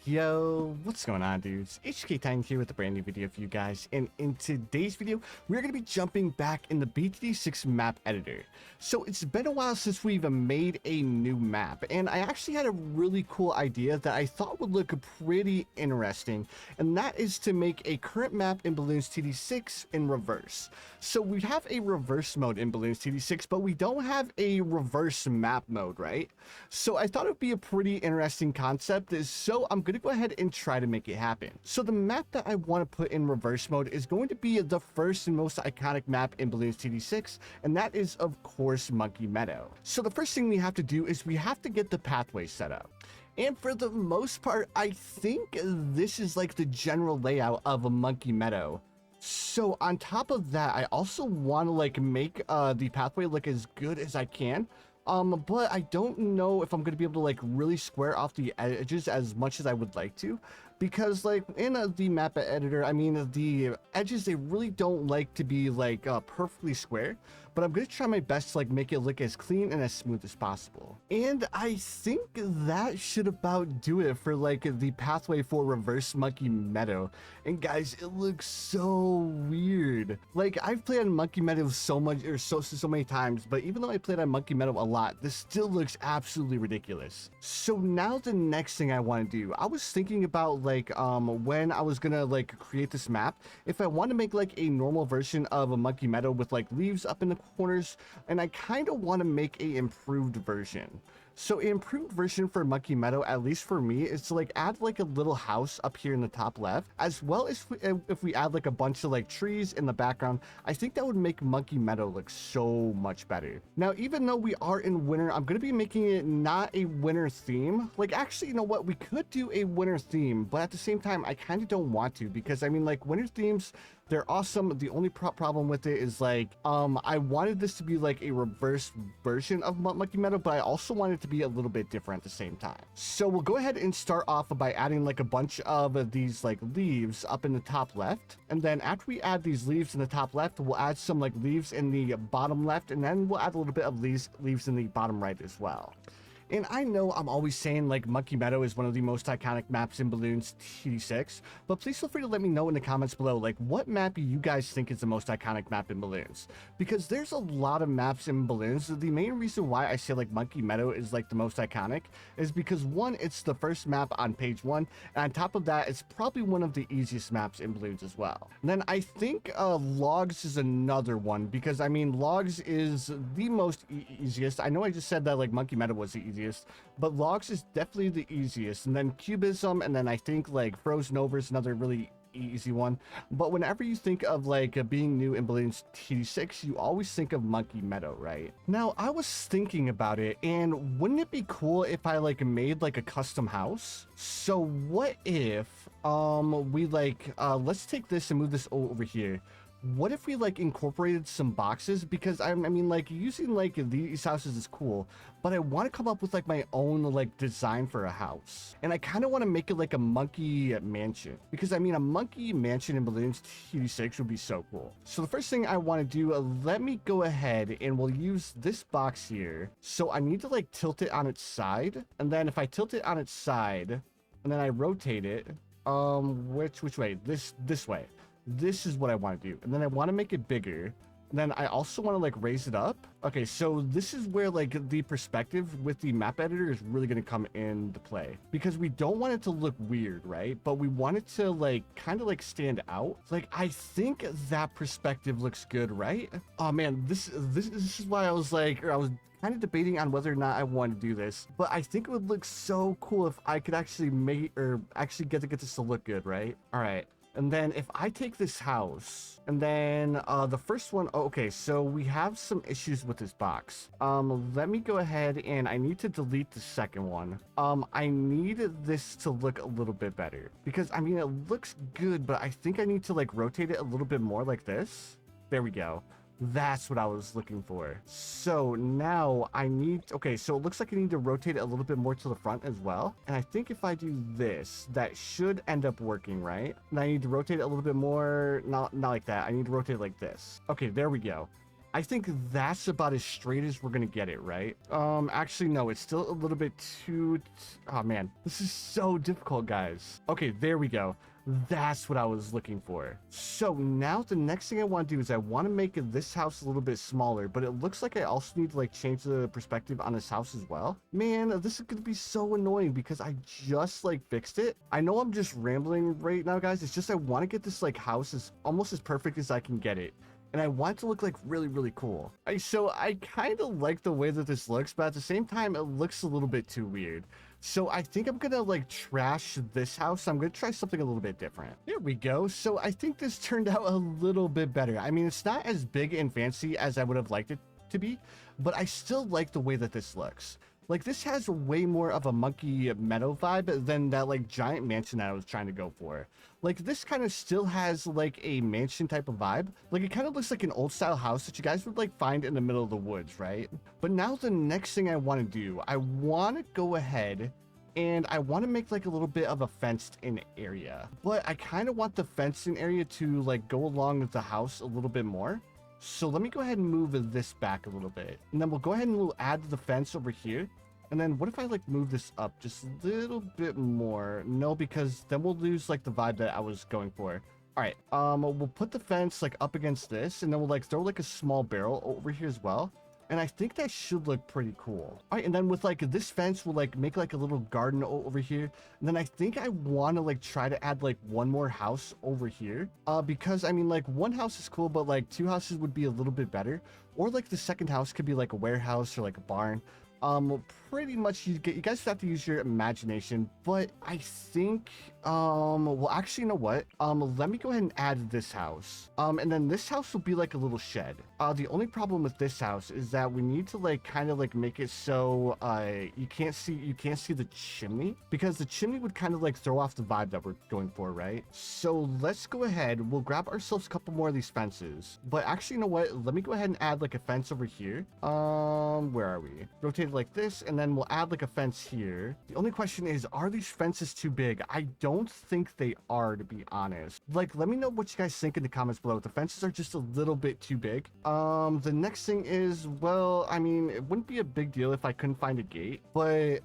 Yo, what's going on, dudes? HK Time here with a brand new video for you guys, and in today's video we're going to be jumping back in the BTD6 map editor. So it's been a while since we've made a new map, and I actually had a really cool idea that I thought would look pretty interesting, and that is to make a current map in Bloons TD6 in reverse. So we have a reverse mode in Bloons TD6, but we don't have a reverse map mode, right? So I thought it would be a pretty interesting concept, so I'm going to go ahead and try to make it happen. So the map that I want to put in reverse mode is going to be the first and most iconic map in Bloons TD6, and that is of course Monkey Meadow. So the first thing we have to do is we have to get the pathway set up. And for the most part, I think this is like the general layout of a Monkey Meadow. So on top of that, I also want to like make the pathway look as good as I can. But I don't know if I'm going to be able to like really square off the edges as much as I would like to, because like in the map editor, I mean the edges, they really don't like to be like perfectly square, but I'm going to try my best to like make it look as clean and as smooth as possible. And I think that should about do it for like the pathway for reverse Monkey Meadow. And guys, it looks so weird. Like I've played on Monkey Meadow so much, or so many times, but even though I played on Monkey Meadow a lot, this still looks absolutely ridiculous. So now the next thing I want to do, I was thinking about like when I was gonna like create this map, if I want to make like a normal version of a Monkey Meadow with like leaves up in the corners, and I kind of want to make a improved version. So an improved version for Monkey Meadow, at least for me, is to like add like a little house up here in the top left, as well as if we add like a bunch of like trees in the background. I think that would make Monkey Meadow look so much better. Now, even though we are in winter, I'm going to be making it not a winter theme. Like actually, you know what? We could do a winter theme, but at the same time, I kind of don't want to, because I mean like winter themes, they're awesome. The only problem with it is like, I wanted this to be like a reverse version of Monkey Meadow, but I also wanted it to be a little bit different at the same time. So we'll go ahead and start off by adding like a bunch of these like leaves up in the top left. And then after we add these leaves in the top left, we'll add some like leaves in the bottom left, and then we'll add a little bit of leaves in the bottom right as well. And I know I'm always saying like Monkey Meadow is one of the most iconic maps in Bloons TD6, but please feel free to let me know in the comments below like what map you guys think is the most iconic map in Bloons, because there's a lot of maps in Bloons. The main reason why I say like Monkey Meadow is like the most iconic is because one, it's the first map on page 1, and on top of that, it's probably one of the easiest maps in Bloons as well. And then I think Logs is another one, because I mean Logs is the most easiest. I know I just said that like Monkey Meadow was the easiest, but Logs is definitely the easiest, and then Cubism, and then I think like Frozen Over is another really easy one. But whenever you think of like being new in Bloons TD6, you always think of Monkey Meadow, right? Now I was thinking about it, and wouldn't it be cool if I like made like a custom house? So what if we like let's take this and move this over here. What if we like incorporated some boxes? Because I mean like using like these houses is cool, but I want to come up with like my own like design for a house, and I kind of want to make it like a monkey mansion, because I mean a monkey mansion in Bloons TD6 would be so cool. So the first thing I want to do, let me go ahead and we'll use this box here. So I need to like tilt it on its side, and then if I tilt it on its side and then I rotate it, which way? This way. This is what I want to do, and then I want to make it bigger. And then I also want to like raise it up. Okay, so this is where like the perspective with the map editor is really going to come into play, because we don't want it to look weird, right? But we want it to like kind of like stand out. Like I think that perspective looks good, right? Oh man, this is why I was like, or I was kind of debating on whether or not I want to do this, but I think it would look so cool if I could actually make, or actually get this to look good, right? All right. And then if I take this house, and then the first one, okay, so we have some issues with this box. Let me go ahead and I need to delete the second one. I need this to look a little bit better, because I mean, it looks good, but I think I need to like rotate it a little bit more like this. There we go. That's what I was looking for. So now I need, okay, so it looks like I need to rotate it a little bit more to the front as well. And I think if I do this, that should end up working, right? And I need to rotate it a little bit more, not like that. I need to rotate it like this. Okay, there we go. I think that's about as straight as we're gonna get it, right? Actually, no, it's still a little bit too... Oh, man. This is so difficult, guys. Okay, there we go. That's what I was looking for. So now the next thing I want to do is I want to make this house a little bit smaller, but it looks like I also need to like change the perspective on this house as well. Man, this is going to be so annoying because I just like fixed it. I know I'm just rambling right now, guys. It's just I want to get this like house as almost as perfect as I can get it. And I want it to look like really, really cool. So I kind of like the way that this looks, but at the same time, it looks a little bit too weird. So I think I'm gonna like trash this house. I'm gonna try something a little bit different. There we go. So I think this turned out a little bit better. I mean, it's not as big and fancy as I would have liked it to be, but I still like the way that this looks. Like, this has way more of a monkey meadow vibe than that, like, giant mansion that I was trying to go for. Like, this kind of still has, like, a mansion type of vibe. Like, it kind of looks like an old-style house that you guys would, like, find in the middle of the woods, right? But now the next thing I want to do, I want to go ahead and I want to make, like, a little bit of a fenced-in area. But I kind of want the fenced-in area to, like, go along with the house a little bit more. So let me go ahead and move this back a little bit. And then we'll go ahead and we'll add the fence over here. And then what if I like move this up just a little bit more? No, because then we'll lose like the vibe that I was going for. All right, we'll put the fence like up against this, and then we'll like throw like a small barrel over here as well. And I think that should look pretty cool. All right, and then with like this fence, we'll like make like a little garden over here. And then I think I want to like try to add like one more house over here. Because I mean like one house is cool, but like two houses would be a little bit better. Or like the second house could be like a warehouse or like a barn. Pretty much you guys have to use your imagination, but I think well actually, you know what, let me go ahead and add this house, and then this house will be like a little shed. The only problem with this house is that we need to like kind of like make it so you can't see the chimney, because the chimney would kind of like throw off the vibe that we're going for, right? So let's go ahead, we'll grab ourselves a couple more of these fences, but actually, you know what, let me go ahead and add like a fence over here. Where are we? Rotate like this, and then we'll add like a fence here. The only question is, are these fences too big? I don't think they are, to be honest. Like, let me know what you guys think in the comments below. The fences are just a little bit too big. The next thing is, well, I mean, it wouldn't be a big deal if I couldn't find a gate, but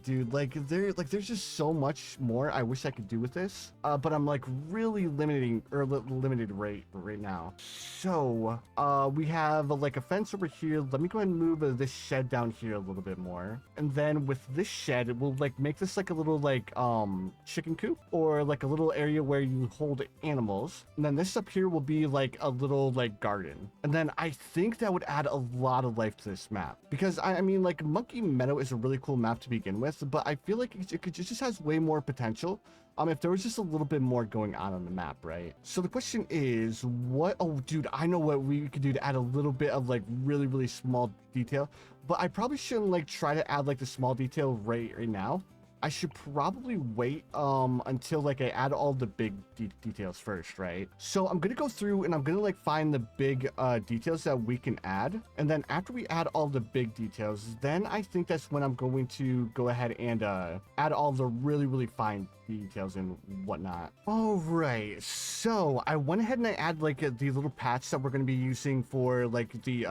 dude, there's just so much more I wish I could do with this, but I'm like really limited right now. So we have like a fence over here. Let me go ahead and move this shed down here a little bit more, and then with this shed we'll like make this like a little like chicken coop, or like a little area where you hold animals, and then this up here will be like a little like garden. And then I think that would add a lot of life to this map, because I mean like Monkey Meadow is a really cool map to begin with, but I feel like it just has way more potential if there was just a little bit more going on the map, right? So the question is, what? Oh, dude, I know what we could do to add a little bit of like really, really small detail, but I probably shouldn't like try to add like the small detail right now. I should probably wait until like I add all the big details first, right? So I'm gonna go through and I'm gonna like find the big details that we can add, and then after we add all the big details, then I think that's when I'm going to go ahead and add all the really, really fine details and whatnot. All right, so I went ahead and I added like the little patch that we're going to be using for like the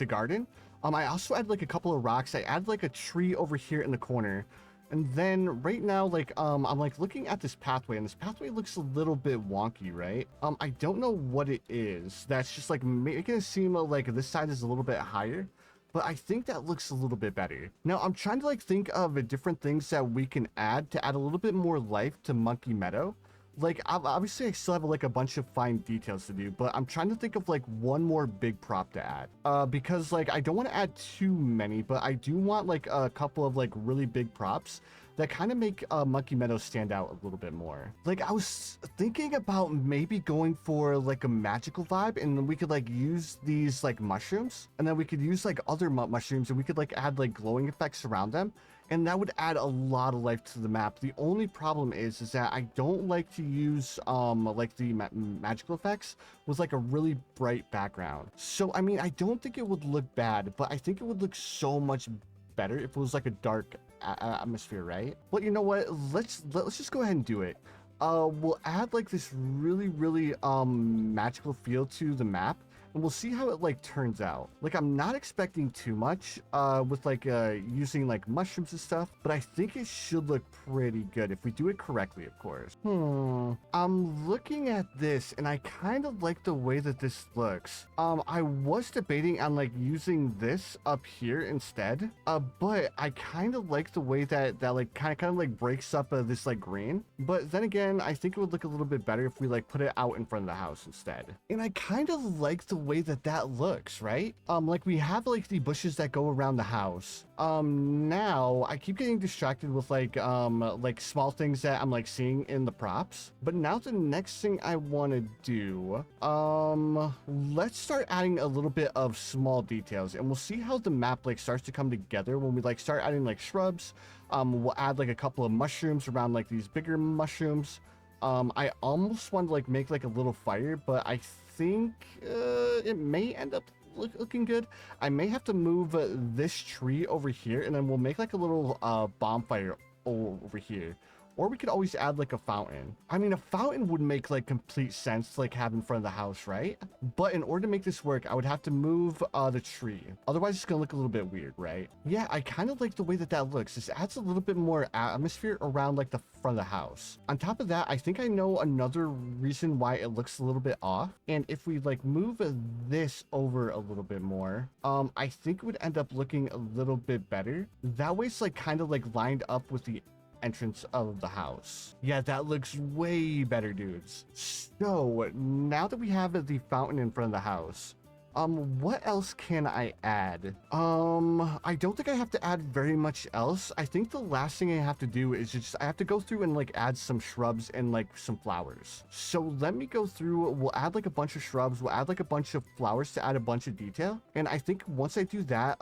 garden. I also added like a couple of rocks. I added like a tree over here in the corner. And then right now, like, I'm like looking at this pathway, and this pathway looks a little bit wonky, right? I don't know what it is. That's just like making it seem like this side is a little bit higher, but I think that looks a little bit better. Now I'm trying to like think of different things that we can add to add a little bit more life to Monkey Meadow. Like, obviously I still have like a bunch of fine details to do, but I'm trying to think of like one more big prop to add, because like I don't want to add too many, but I do want like a couple of like really big props that kind of make Monkey Meadow stand out a little bit more. Like, I was thinking about maybe going for like a magical vibe, and then we could like use these like mushrooms, and then we could use like other mushrooms, and we could like add like glowing effects around them, and that would add a lot of life to the map. The only problem is that I don't like to use like the magical effects with like a really bright background. So I mean, I don't think it would look bad, but I think it would look so much better if it was like a dark atmosphere, right? But you know what, let's just go ahead and do it. We'll add like this really, really magical feel to the map. and we'll see how it like turns out. Like, I'm not expecting too much with like using like mushrooms and stuff, but I think it should look pretty good if we do it correctly, of course. I'm looking at this and I kind of like the way that this looks. I was debating on like using this up here instead, but I kind of like the way that like kind of like breaks up this like green. But then again, I think it would look a little bit better if we like put it out in front of the house instead. And I kind of like the way that that looks, right? Like we have like the bushes that go around the house. Now I keep getting distracted with like small things that I'm like seeing in the props. But now the next thing I want to do, let's start adding a little bit of small details, and we'll see how the map like starts to come together when we like start adding like shrubs. We'll add like a couple of mushrooms around like these bigger mushrooms. I almost want to like make like a little fire, but I think it may end up looking good. I may have to move this tree over here, and then we'll make like a little bonfire over here. Or we could always add like a fountain. I mean, a fountain would make like complete sense to like have in front of the house, right? But in order to make this work, I would have to move the tree. Otherwise, it's gonna look a little bit weird, right? Yeah, I kind of like the way that that looks. This adds a little bit more atmosphere around like the front of the house. On top of that, I think I know another reason why it looks a little bit off. And if we like move this over a little bit more, I think it would end up looking a little bit better. That way it's like kind of like lined up with the entrance of the house. Yeah, that looks way better, dudes. So now that we have the fountain in front of the house, what else can I add? I don't think I have to add very much else. I think the last thing I have to do is just I have to go through and like add some shrubs and like some flowers. So let me go through. We'll add like a bunch of shrubs. We'll add like a bunch of flowers to add a bunch of detail. And I think once I do that,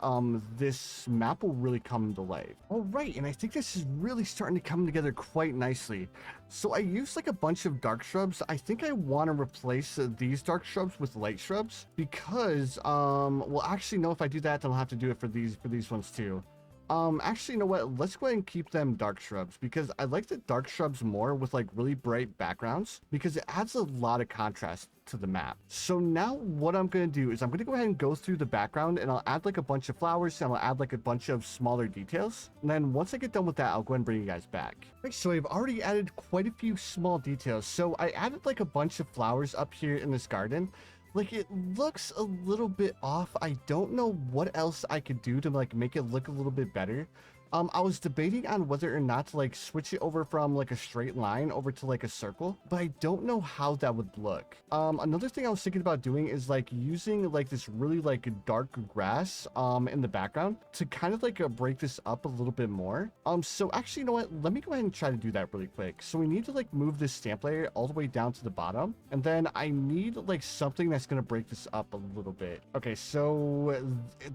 this map will really come to life. All right, and I think this is really starting to come together quite nicely. So I used like a bunch of dark shrubs. I think I want to replace these dark shrubs with light shrubs because, well, actually, no, if I do that, then I'll have to do it for these ones too. Actually, you know what? Let's go ahead and keep them dark shrubs because I like the dark shrubs more with like really bright backgrounds because it adds a lot of contrast to the map. So now what I'm going to do is I'm going to go ahead and go through the background and I'll add like a bunch of flowers and I'll add like a bunch of smaller details. And then once I get done with that, I'll go ahead and bring you guys back. Okay, so I've already added quite a few small details. So I added like a bunch of flowers up here in this garden. Like, it looks a little bit off. I don't know what else I could do to like make it look a little bit better. I was debating on whether or not to like switch it over from like a straight line over to like a circle, but I don't know how that would look. Another thing I was thinking about doing is like using like this really like dark grass in the background to kind of like break this up a little bit more. So actually, you know what? Let me go ahead and try to do that really quick. So we need to like move this stamp layer all the way down to the bottom, and then I need like something that's gonna break this up a little bit. Okay, so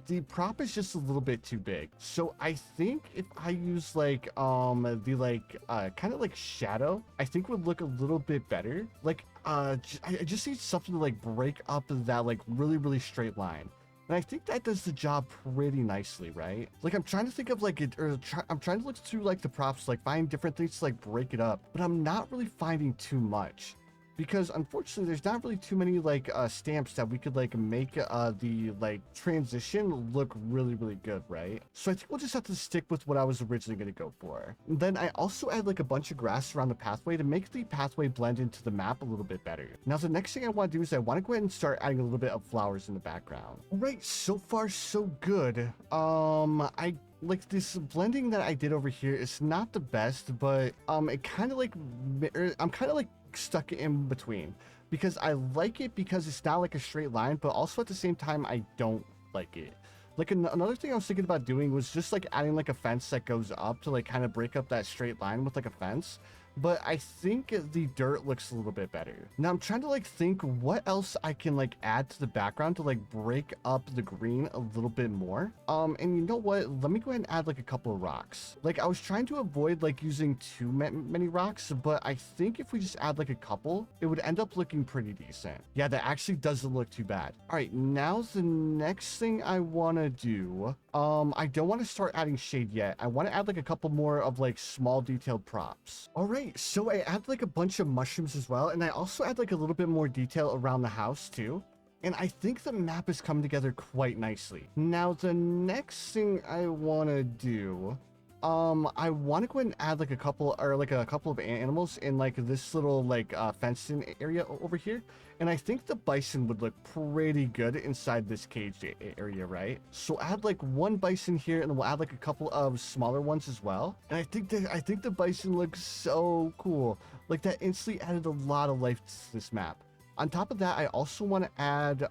the prop is just a little bit too big. So I think if I use like the like kind of like shadow, I think would look a little bit better. Like I just need something to like break up that like really straight line. And I think that does the job pretty nicely, right? Like I'm trying to think of like it, or I'm trying to look through like the props, like find different things to like break it up, but I'm not really finding too much. Because unfortunately there's not really too many like stamps that we could like make the like transition look really good, right? So I think we'll just have to stick with what I was originally going to go for. And then I also add like a bunch of grass around the pathway to make the pathway blend into the map a little bit better. Now the next thing I want to do is I want to go ahead and start adding a little bit of flowers in the background. All right, so far so good. I like this blending that I did over here is not the best, but it kind of like I'm kind of like stuck in between because I like it because it's not like a straight line, but also at the same time I don't like it. Like another thing I was thinking about doing was just like adding like a fence that goes up to like kind of break up that straight line with like a fence. But I think the dirt looks a little bit better. Now I'm trying to like think what else I can like add to the background to like break up the green a little bit more. And you know what? Let me go ahead and add like a couple of rocks. Like I was trying to avoid like using too many rocks, but I think if we just add like a couple, it would end up looking pretty decent. Yeah, that actually doesn't look too bad. All right, now the next thing I want to do, I don't want to start adding shade yet. I want to add like a couple more of like small detailed props. All right. So I add like a bunch of mushrooms as well, and I also add like a little bit more detail around the house too. And I think the map is coming together quite nicely. Now, the next thing I want to do, I want to go ahead and add like a couple of animals in like this little like fenced-in area over here. And I think the bison would look pretty good inside this cage area, right? So add like one bison here, and then we'll add like a couple of smaller ones as well. And I think the bison looks so cool. Like that instantly added a lot of life to this map. On top of that, I also want to add,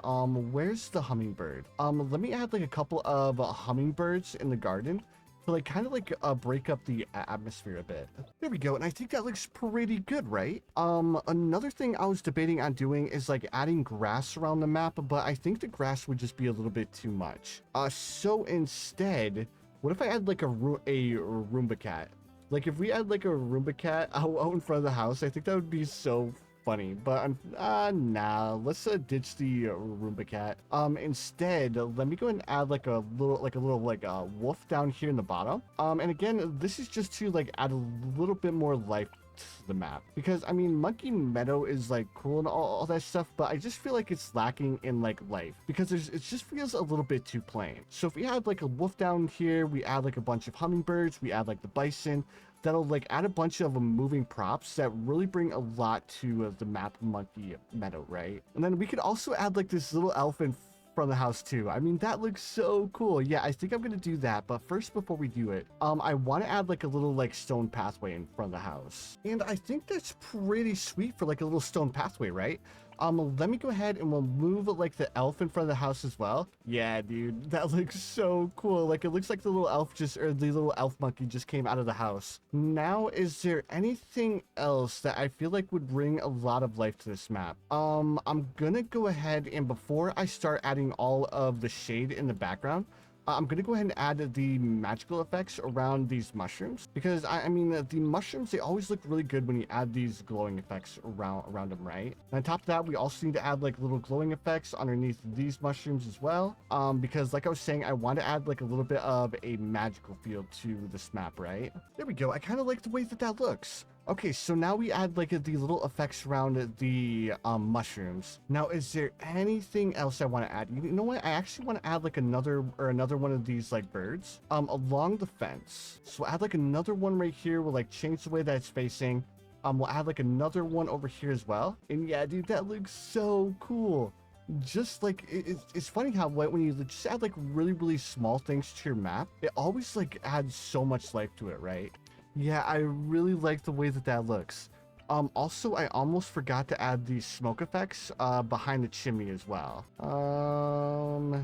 where's the hummingbird? Let me add like a couple of hummingbirds in the garden to like kind of like break up the atmosphere a bit. There we go. And I think that looks pretty good, right? Another thing I was debating on doing is like adding grass around the map, but I think the grass would just be a little bit too much. So instead, what if I add like a Roomba cat? Like if we add like a Roomba cat out in front of the house, I think that would be so funny. But nah, let's ditch the Roomba cat. Instead, let me go and add like a little wolf down here in the bottom. And again, this is just to like add a little bit more life to the map, because I mean Monkey Meadow is like cool and all that stuff, but I just feel like it's lacking in like life, because it just feels a little bit too plain. So if we add like a wolf down here, we add like a bunch of hummingbirds, we add like the bison, that'll like add a bunch of moving props that really bring a lot to the map Monkey Meadow, right? And then we could also add like this little elf in front of the house too. I mean, that looks so cool. Yeah, I think I'm gonna do that. But first, before we do it, I want to add like a little like stone pathway in front of the house. And I think that's pretty sweet for like a little stone pathway, right? Let me go ahead and we'll move like the elf in front of the house as well. Yeah, dude, that looks so cool. Like it looks like the little elf the little elf monkey just came out of the house. Now, is there anything else that I feel like would bring a lot of life to this map? I'm gonna go ahead and before I start adding all of the shade in the background, I'm going to go ahead and add the magical effects around these mushrooms, because I mean, the mushrooms, they always look really good when you add these glowing effects around them, right? And on top of that, we also need to add like little glowing effects underneath these mushrooms as well, because like I was saying, I want to add like a little bit of a magical feel to this map, right? There we go. I kind of like the way that looks. Okay, so now we add like the little effects around the mushrooms. Now, is there anything else I want to add? You know what? I actually want to add like another one of these like birds along the fence. So add like another one right here. We'll like change the way that it's facing. We'll add like another one over here as well. And yeah, dude, that looks so cool. Just like it's funny how when you just add like really small things to your map, it always like adds so much life to it, right? Yeah, I really like the way that looks. Also, I almost forgot to add the smoke effects behind the chimney as well.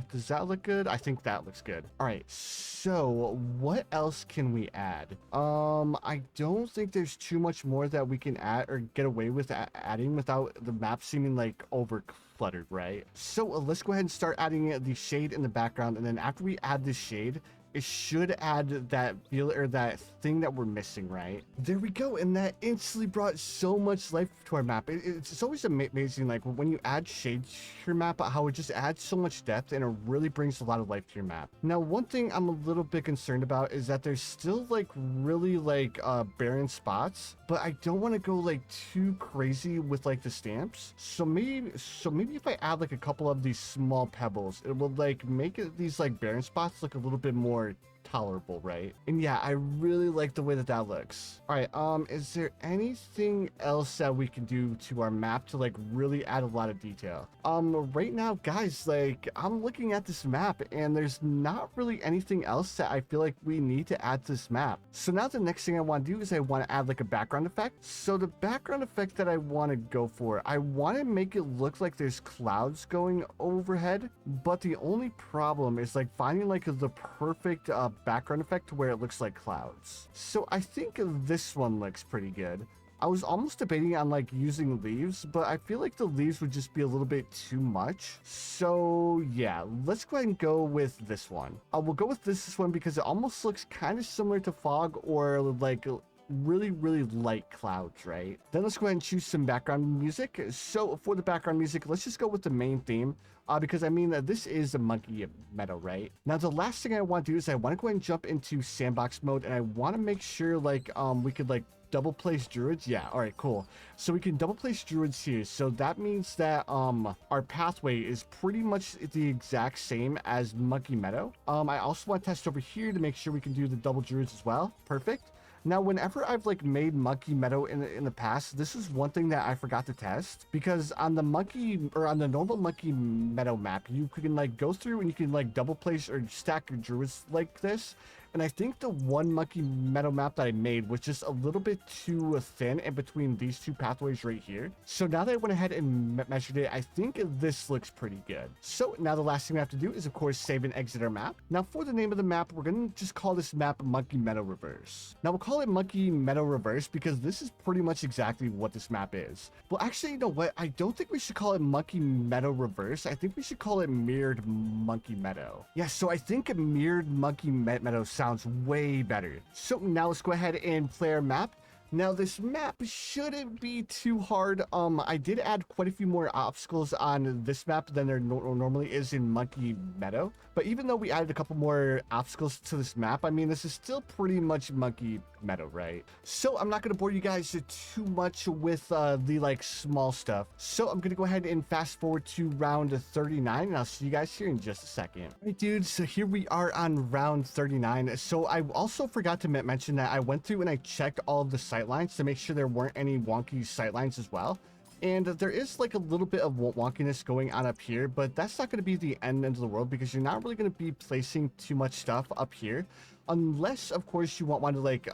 Does that look good? I think that looks good. All right, so what else can we add? I don't think there's too much more that we can add or get away with adding without the map seeming like over cluttered, right? So let's go ahead and start adding the shade in the background, and then after we add this shade, it should add that feel or that thing that we're missing, right? There we go. And that instantly brought so much life to our map. It's always amazing, like when you add shade to your map, how it just adds so much depth and it really brings a lot of life to your map. Now, one thing I'm a little bit concerned about is that there's still like really like barren spots, but I don't want to go like too crazy with like the stamps. So maybe if I add like a couple of these small pebbles, it will like make these like barren spots look a little bit more tolerable, right? And yeah, I really like the way that looks. All right, is there anything else that we can do to our map to like really add a lot of detail? Right now, guys, like I'm looking at this map and there's not really anything else that I feel like we need to add to this map. So now the next thing I want to do is I want to add like a background effect. So the background effect that I want to go for, I want to make it look like there's clouds going overhead, but the only problem is like finding like the perfect background effect where it looks like clouds. So I think this one looks pretty good. I was almost debating on like using leaves, but I feel like the leaves would just be a little bit too much. So yeah, let's go ahead and go with this one. We'll go with this one because it almost looks kind of similar to fog or like really light clouds, right? Then let's go ahead and choose some background music. So for the background music, let's just go with the main theme, because I mean this is a Monkey Meadow, right? Now the last thing I want to do is I want to go ahead and jump into sandbox mode, and I want to make sure like we could like double place druids? Yeah, all right, cool. So we can double place druids here. So that means that our pathway is pretty much the exact same as Monkey Meadow. I also want to test over here to make sure we can do the double druids as well. Perfect. Now, whenever I've like made Monkey Meadow in the past, this is one thing that I forgot to test, because on the normal Monkey Meadow map, you can like go through and you can like double place or stack your druids like this. And I think the one Monkey Meadow map that I made was just a little bit too thin in between these two pathways right here. So now that I went ahead and measured it, I think this looks pretty good. So now the last thing we have to do is, of course, save and exit our map. Now for the name of the map, we're going to just call this map Monkey Meadow Reverse. Now we'll call it Monkey Meadow Reverse because this is pretty much exactly what this map is. Well, actually, you know what? I don't think we should call it Monkey Meadow Reverse. I think we should call it Mirrored Monkey Meadow. Yeah, so I think Mirrored Monkey Meadow sounds way better. So now let's go ahead and play our map. Now this map shouldn't be too hard. I did add quite a few more obstacles on this map than there normally is in Monkey Meadow. But even though we added a couple more obstacles to this map, I mean, this is still pretty much Monkey Meadow, right? So I'm not going to bore you guys too much with the like small stuff. So I'm going to go ahead and fast forward to round 39, and I'll see you guys here in just a second. All right, dudes, so here we are on round 39. So I also forgot to mention that I went through and I checked all of the sightlines to make sure there weren't any wonky sightlines as well. And there is like a little bit of wonkiness going on up here, but that's not going to be the end of the world because you're not really going to be placing too much stuff up here. Unless, of course, you want to like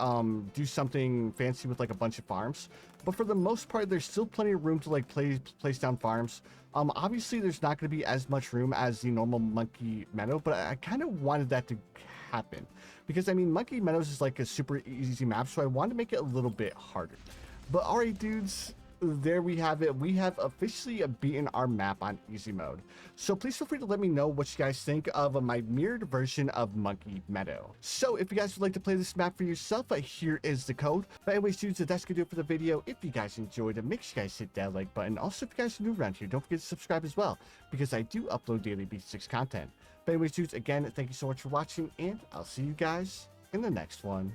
do something fancy with like a bunch of farms. But for the most part, there's still plenty of room to like place down farms. Obviously, there's not going to be as much room as the normal Monkey Meadow, but I kind of wanted that to happen. Because, I mean, Monkey Meadows is like a super easy map, so I wanted to make it a little bit harder. But alright, dudes, there we have it. We have officially beaten our map on easy mode. So please feel free to let me know what you guys think of my mirrored version of Monkey Meadow. So if you guys would like to play this map for yourself, here is the code. But anyways, dudes, that's gonna do it for the video. If you guys enjoyed it, make sure you guys hit that like button. Also, if you guys are new around here, don't forget to subscribe as well, because I do upload daily BTD6 content. But anyways, dudes, again, thank you so much for watching, and I'll see you guys in the next one.